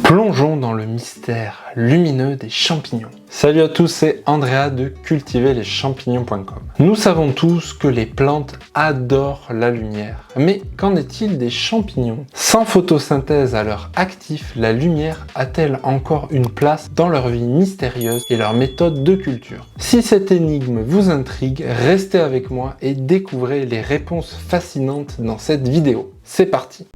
Plongeons dans le mystère lumineux des champignons. Salut à tous, c'est Andrea de cultiverleschampignons.com. Nous savons tous que les plantes adorent la lumière. Mais qu'en est-il des champignons? Sans photosynthèse à leur actif, la lumière a-t-elle encore une place dans leur vie mystérieuse et leur méthode de culture? Si cette énigme vous intrigue, restez avec moi et découvrez les réponses fascinantes dans cette vidéo. C'est parti!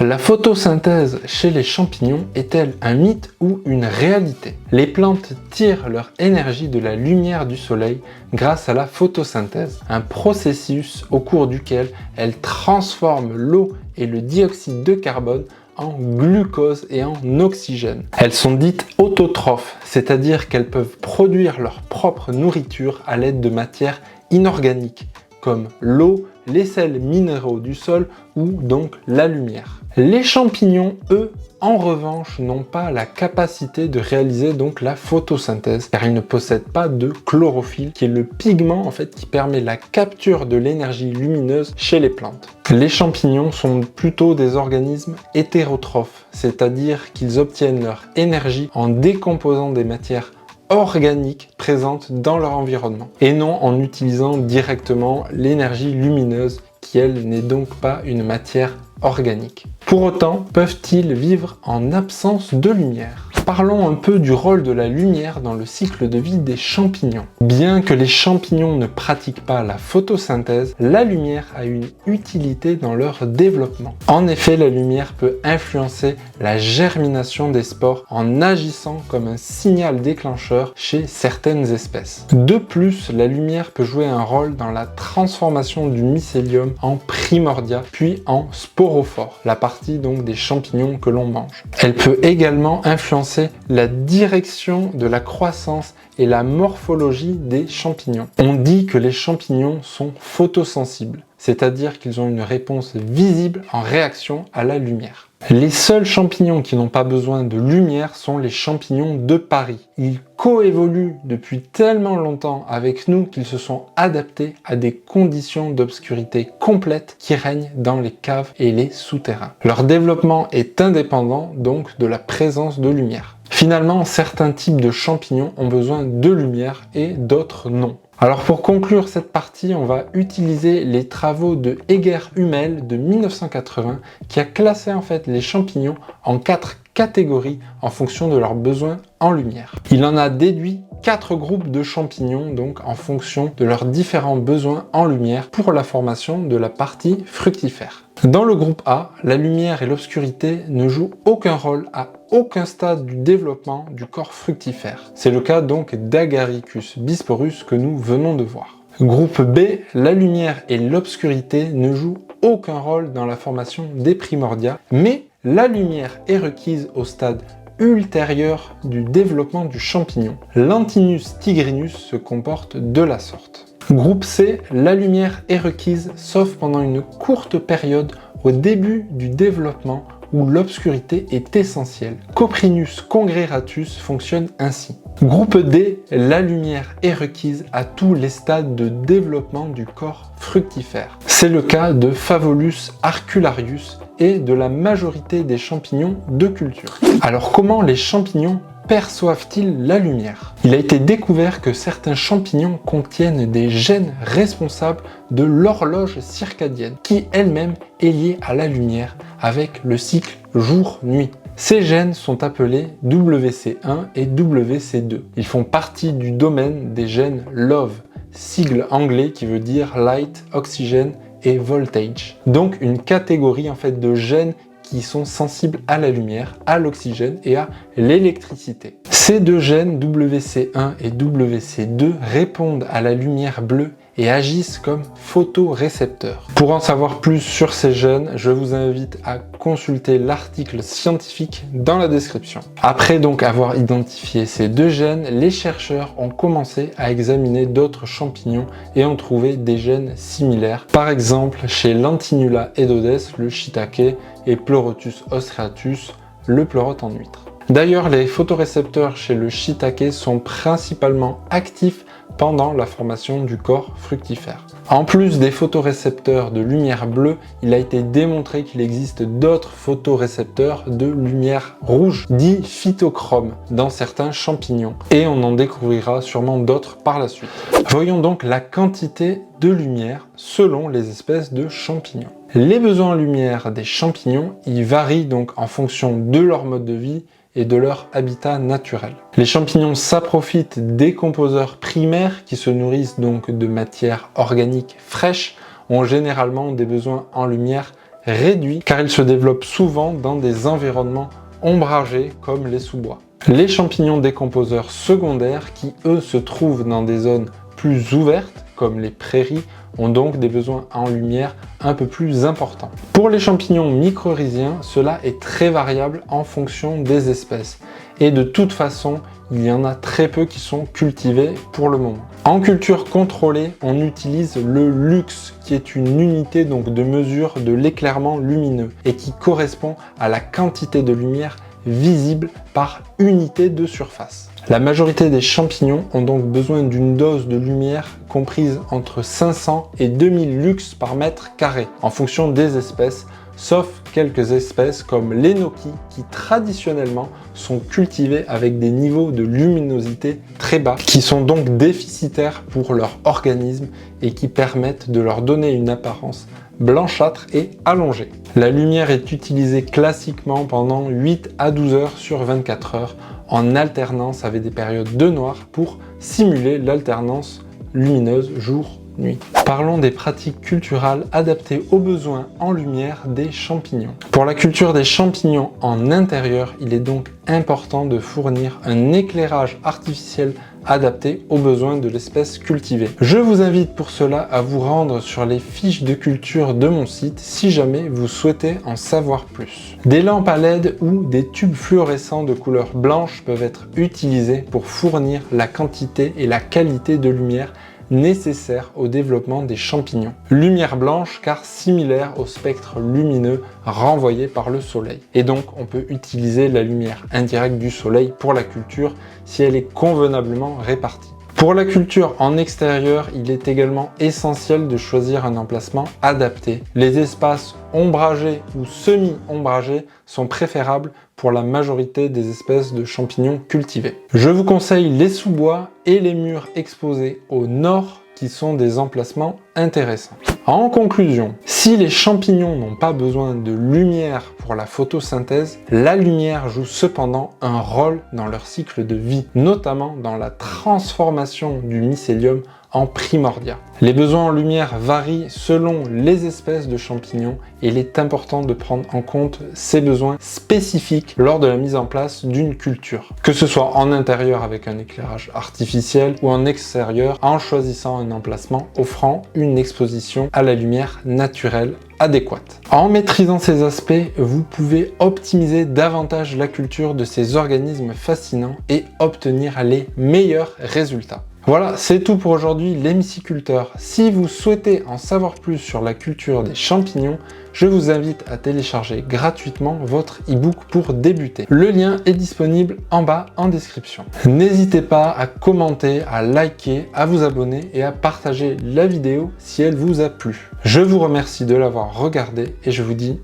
La photosynthèse chez les champignons est-elle un mythe ou une réalité? Les plantes tirent leur énergie de la lumière du soleil grâce à la photosynthèse, un processus au cours duquel elles transforment l'eau et le dioxyde de carbone en glucose et en oxygène. Elles sont dites autotrophes, c'est-à-dire qu'elles peuvent produire leur propre nourriture à l'aide de matières inorganiques, comme l'eau, les sels minéraux du sol ou donc la lumière. Les champignons, eux, en revanche, n'ont pas la capacité de réaliser donc la photosynthèse car ils ne possèdent pas de chlorophylle qui est le pigment en fait qui permet la capture de l'énergie lumineuse chez les plantes. Les champignons sont plutôt des organismes hétérotrophes, c'est-à-dire qu'ils obtiennent leur énergie en décomposant des matières organiques présentes dans leur environnement et non en utilisant directement l'énergie lumineuse qui elle n'est donc pas une matière organique. Pour autant, peuvent-ils vivre en absence de lumière? Parlons un peu du rôle de la lumière dans le cycle de vie des champignons. Bien que les champignons ne pratiquent pas la photosynthèse, la lumière a une utilité dans leur développement. En effet, la lumière peut influencer la germination des spores en agissant comme un signal déclencheur chez certaines espèces. De plus, la lumière peut jouer un rôle dans la transformation du mycélium en primordia, puis en sporophore, la partie donc des champignons que l'on mange. Elle peut également influencer la direction de la croissance et la morphologie des champignons. On dit que les champignons sont photosensibles, c'est-à-dire qu'ils ont une réponse visible en réaction à la lumière. Les seuls champignons qui n'ont pas besoin de lumière sont les champignons de Paris. Ils coévoluent depuis tellement longtemps avec nous qu'ils se sont adaptés à des conditions d'obscurité complète qui règnent dans les caves et les souterrains. Leur développement est indépendant donc de la présence de lumière. Finalement, certains types de champignons ont besoin de lumière et d'autres non. Alors pour conclure cette partie, on va utiliser les travaux de Heger-Hummel de 1980 qui a classé en fait les champignons en 4 catégories en fonction de leurs besoins en lumière. Il en a déduit 4 groupes de champignons donc en fonction de leurs différents besoins en lumière pour la formation de la partie fructifère. Dans le groupe A, la lumière et l'obscurité ne jouent aucun rôle à aucun stade du développement du corps fructifère. C'est le cas donc d'Agaricus bisporus que nous venons de voir. Groupe B, la lumière et l'obscurité ne jouent aucun rôle dans la formation des primordia, mais la lumière est requise au stade ultérieur du développement du champignon. L'Antinus tigrinus se comporte de la sorte. Groupe C, la lumière est requise sauf pendant une courte période au début du développement où l'obscurité est essentielle. Coprinus congleratus fonctionne ainsi. Groupe D, la lumière est requise à tous les stades de développement du corps fructifère. C'est le cas de Favolus arcularius et de la majorité des champignons de culture. Alors comment les champignons perçoivent-ils la lumière? Il a été découvert que certains champignons contiennent des gènes responsables de l'horloge circadienne, qui elle-même est liée à la lumière avec le cycle jour-nuit. Ces gènes sont appelés WC1 et WC2. Ils font partie du domaine des gènes LOVE, sigle anglais qui veut dire Light, Oxygen et Voltage. Donc une catégorie en fait de gènes qui sont sensibles à la lumière, à l'oxygène et à l'électricité. Ces deux gènes WC1 et WC2 répondent à la lumière bleue et agissent comme photorécepteurs. Pour en savoir plus sur ces gènes, je vous invite à consulter l'article scientifique dans la description. Après donc avoir identifié ces deux gènes, les chercheurs ont commencé à examiner d'autres champignons et ont trouvé des gènes similaires. Par exemple, chez Lentinula edodes, le shiitake, et Pleurotus ostreatus, le pleurote en huître. D'ailleurs, les photorécepteurs chez le shiitake sont principalement actifs pendant la formation du corps fructifère. En plus des photorécepteurs de lumière bleue, il a été démontré qu'il existe d'autres photorécepteurs de lumière rouge, dits phytochromes, dans certains champignons. Et on en découvrira sûrement d'autres par la suite. Voyons donc la quantité de lumière selon les espèces de champignons. Les besoins en lumière des champignons, ils varient donc en fonction de leur mode de vie et de leur habitat naturel. Les champignons s'approfitent des composeurs primaires qui se nourrissent donc de matières organiques fraîches, ont généralement des besoins en lumière réduits car ils se développent souvent dans des environnements ombragés comme les sous-bois. Les champignons décomposeurs secondaires qui eux se trouvent dans des zones plus ouvertes comme les prairies ont donc des besoins en lumière un peu plus importants. Pour les champignons mycorhiziens, cela est très variable en fonction des espèces. Et de toute façon, il y en a très peu qui sont cultivés pour le moment. En culture contrôlée, on utilise le lux, qui est une unité donc de mesure de l'éclairement lumineux et qui correspond à la quantité de lumière visible par unité de surface. La majorité des champignons ont donc besoin d'une dose de lumière comprise entre 500 et 2000 lux par mètre carré, en fonction des espèces, sauf quelques espèces comme l'enoki qui traditionnellement sont cultivées avec des niveaux de luminosité très bas, qui sont donc déficitaires pour leur organisme et qui permettent de leur donner une apparence blanchâtre et allongée. La lumière est utilisée classiquement pendant 8 à 12 heures sur 24 heures, en alternance avec des périodes de noir pour simuler l'alternance lumineuse jour-nuit. Parlons des pratiques culturales adaptées aux besoins en lumière des champignons. Pour la culture des champignons en intérieur, il est donc important de fournir un éclairage artificiel adapté aux besoins de l'espèce cultivée. Je vous invite pour cela à vous rendre sur les fiches de culture de mon site si jamais vous souhaitez en savoir plus. Des lampes à LED ou des tubes fluorescents de couleur blanche peuvent être utilisés pour fournir la quantité et la qualité de lumière nécessaire au développement des champignons. Lumière blanche car similaire au spectre lumineux renvoyé par le soleil. Et donc on peut utiliser la lumière indirecte du soleil pour la culture si elle est convenablement répartie. Pour la culture en extérieur, il est également essentiel de choisir un emplacement adapté. Les espaces ombragés ou semi-ombragés sont préférables pour la majorité des espèces de champignons cultivés. Je vous conseille les sous-bois et les murs exposés au nord qui sont des emplacements intéressants. En conclusion, si les champignons n'ont pas besoin de lumière pour la photosynthèse, la lumière joue cependant un rôle dans leur cycle de vie, notamment dans la transformation du mycélium en primordia. Les besoins en lumière varient selon les espèces de champignons et il est important de prendre en compte ces besoins spécifiques lors de la mise en place d'une culture. Que ce soit en intérieur avec un éclairage artificiel ou en extérieur en choisissant un emplacement offrant une exposition à la lumière naturelle adéquate. En maîtrisant ces aspects, vous pouvez optimiser davantage la culture de ces organismes fascinants et obtenir les meilleurs résultats. Voilà, c'est tout pour aujourd'hui les myciculteurs. Si vous souhaitez en savoir plus sur la culture des champignons, je vous invite à télécharger gratuitement votre e-book pour débuter. Le lien est disponible en bas en description. N'hésitez pas à commenter, à liker, à vous abonner et à partager la vidéo si elle vous a plu. Je vous remercie de l'avoir regardé et je vous dis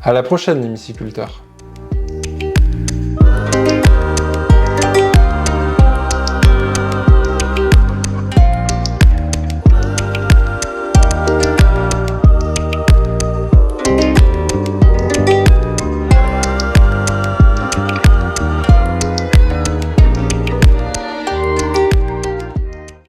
à la prochaine les myciculteurs.